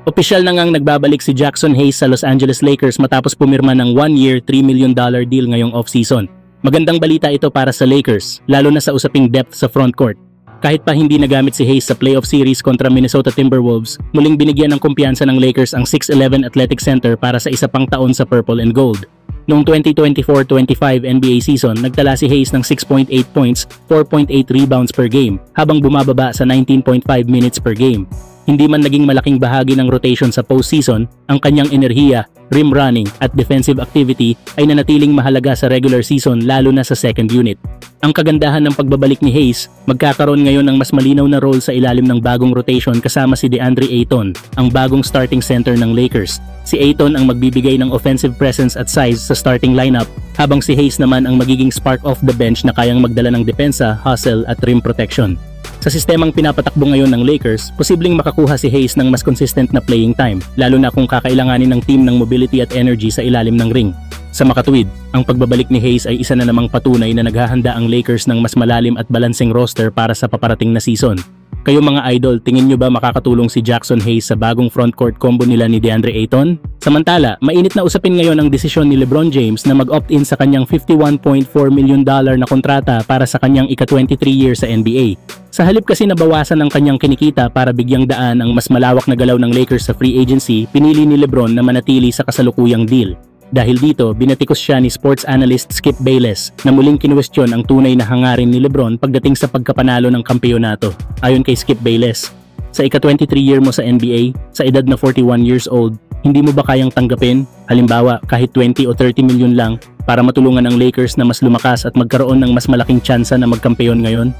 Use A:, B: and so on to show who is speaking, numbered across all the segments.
A: Opisyal na ngang nagbabalik si Jackson Hayes sa Los Angeles Lakers matapos pumirma ng 1-year, $3 million deal ngayong off-season. Magandang balita ito para sa Lakers, lalo na sa usaping depth sa frontcourt. Kahit pa hindi nagamit si Hayes sa playoff series kontra Minnesota Timberwolves, muling binigyan ng kumpiyansa ng Lakers ang 6'11" athletic center para sa isa pang taon sa Purple and Gold. Noong 2024-25 NBA season, nagtala si Hayes ng 6.8 points, 4.8 rebounds per game, habang bumababa sa 19.5 minutes per game. Hindi man naging malaking bahagi ng rotation sa postseason, ang kanyang enerhiya, rim running at defensive activity ay nanatiling mahalaga sa regular season lalo na sa second unit. Ang kagandahan ng pagbabalik ni Hayes, magkakaroon ngayon ng mas malinaw na role sa ilalim ng bagong rotation kasama si DeAndre Ayton, ang bagong starting center ng Lakers. Si Ayton ang magbibigay ng offensive presence at size sa starting lineup, habang si Hayes naman ang magiging spark off the bench na kayang magdala ng depensa, hustle at rim protection. Sa sistemang pinapatakbo ngayon ng Lakers, posibleng makakuha si Hayes ng mas consistent na playing time, lalo na kung kakailanganin ng team ng mobility at energy sa ilalim ng ring. Sa makatuwid, ang pagbabalik ni Hayes ay isa na namang patunay na naghahanda ang Lakers ng mas malalim at balanseng roster para sa paparating na season. Kayo mga idol, tingin nyo ba makakatulong si Jackson Hayes sa bagong frontcourt combo nila ni DeAndre Ayton? Samantala, mainit na usapin ngayon ang desisyon ni LeBron James na mag-opt-in sa kanyang $51.4 million na kontrata para sa kanyang ika-23 year sa NBA. Sa halip kasi nabawasan ang kanyang kinikita para bigyang daan ang mas malawak na galaw ng Lakers sa free agency, pinili ni LeBron na manatili sa kasalukuyang deal. Dahil dito, binatikos siya ni sports analyst Skip Bayless na muling kinuwestiyon ang tunay na hangarin ni LeBron pagdating sa pagkapanalo ng kampeonato. Ayon kay Skip Bayless, sa ika-23 year mo sa NBA, sa edad na 41 years old, hindi mo ba kayang tanggapin, halimbawa kahit 20 o 30 milyon lang, para matulungan ang Lakers na mas lumakas at magkaroon ng mas malaking tsansa na magkampeon ngayon?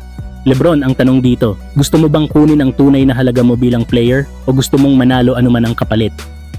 A: LeBron, ang tanong dito, gusto mo bang kunin ang tunay na halaga mo bilang player o gusto mong manalo anuman ang kapalit?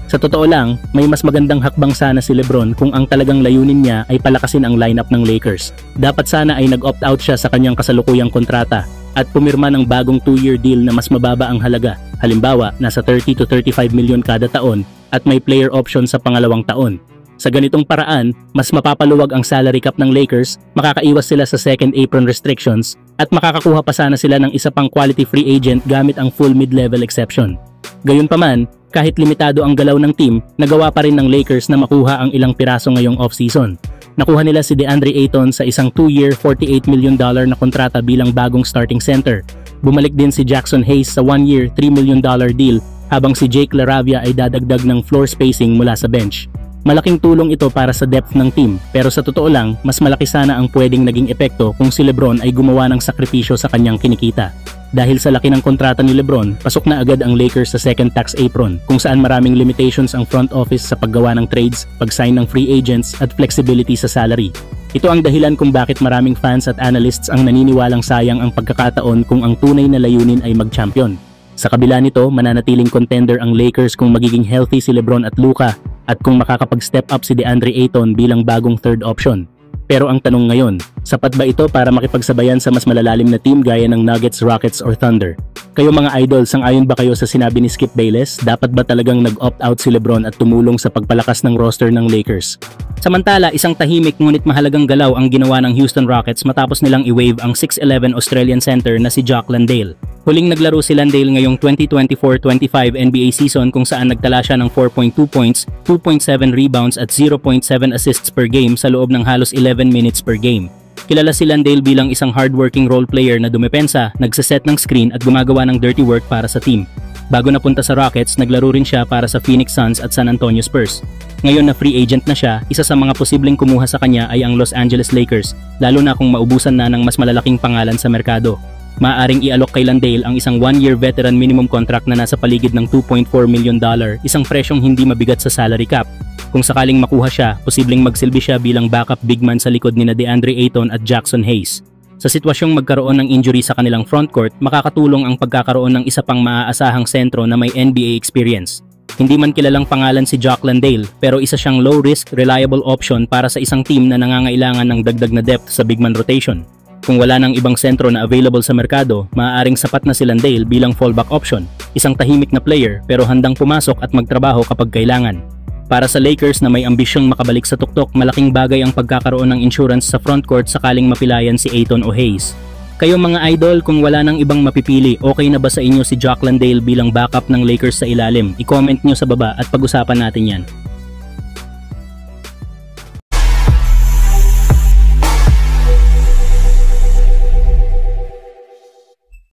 A: Sa totoo lang, may mas magandang hakbang sana si LeBron kung ang talagang layunin niya ay palakasin ang lineup ng Lakers. Dapat sana ay nag-opt-out siya sa kanyang kasalukuyang kontrata at pumirma ng bagong 2-year deal na mas mababa ang halaga. Halimbawa, nasa 30 to 35 milyon kada taon at may player option sa pangalawang taon. Sa ganitong paraan, mas mapapaluwag ang salary cap ng Lakers, makakaiwas sila sa second apron restrictions, at makakakuha pa sana sila ng isa pang quality free agent gamit ang full mid-level exception. Gayunpaman, kahit limitado ang galaw ng team, nagawa pa rin ng Lakers na makuha ang ilang piraso ngayong off-season. Nakuha nila si DeAndre Ayton sa isang 2-year, $48 million na kontrata bilang bagong starting center. Bumalik din si Jackson Hayes sa 1-year, $3 million deal, habang si Jake LaRavia ay dadagdag ng floor spacing mula sa bench. Malaking tulong ito para sa depth ng team, pero sa totoo lang, mas malaki sana ang pwedeng naging epekto kung si LeBron ay gumawa ng sakripisyo sa kanyang kinikita. Dahil sa laki ng kontrata ni LeBron, pasok na agad ang Lakers sa second tax apron, kung saan maraming limitations ang front office sa paggawa ng trades, pag-sign ng free agents at flexibility sa salary. Ito ang dahilan kung bakit maraming fans at analysts ang naniniwalang sayang ang pagkakataon kung ang tunay na layunin ay mag-champion. Sa kabila nito, mananatiling contender ang Lakers kung magiging healthy si LeBron at Luka, at kung makakapag-step up si DeAndre Ayton bilang bagong third option. Pero ang tanong ngayon, sapat ba ito para makipagsabayan sa mas malalalim na team gaya ng Nuggets, Rockets or Thunder? Kayo mga idol, sang-ayon ba kayo sa sinabi ni Skip Bayless? Dapat ba talagang nag-opt-out si LeBron at tumulong sa pagpalakas ng roster ng Lakers? Samantala, isang tahimik ngunit mahalagang galaw ang ginawa ng Houston Rockets matapos nilang i-waive ang 6'11" Australian center na si Jock Landale. Huling naglaro si Landale ngayong 2024-25 NBA season kung saan nagtala siya ng 4.2 points, 2.7 rebounds at 0.7 assists per game sa loob ng halos 11 minutes per game. Kilala si Landale bilang isang hardworking role player na dumepensa, nagsaset ng screen at gumagawa ng dirty work para sa team. Bago napunta sa Rockets, naglaro rin siya para sa Phoenix Suns at San Antonio Spurs. Ngayon na free agent na siya, isa sa mga posibleng kumuha sa kanya ay ang Los Angeles Lakers, lalo na kung maubusan na ng mas malalaking pangalan sa merkado. Maaaring i-alok kay Landale ang isang 1-year veteran minimum contract na nasa paligid ng $2.4 million, isang presyong hindi mabigat sa salary cap. Kung sakaling makuha siya, posibleng magsilbi siya bilang backup big man sa likod ni DeAndre Ayton at Jackson Hayes. Sa sitwasyong magkaroon ng injury sa kanilang frontcourt, makakatulong ang pagkakaroon ng isa pang maaasahang sentro na may NBA experience. Hindi man kilalang pangalan si Jock Landale, pero isa siyang low-risk, reliable option para sa isang team na nangangailangan ng dagdag na depth sa big man rotation. Kung wala nang ibang sentro na available sa merkado, maaaring sapat na si Landale bilang fallback option, isang tahimik na player pero handang pumasok at magtrabaho kapag kailangan. Para sa Lakers na may ambisyong makabalik sa tuktok, malaking bagay ang pagkakaroon ng insurance sa frontcourt sakaling mapilayan si Ayton o Hayes. Kayo mga idol, kung wala nang ibang mapipili, okay na ba sa inyo si Jock Landale bilang backup ng Lakers sa ilalim? I-comment nyo sa baba at pag-usapan natin yan.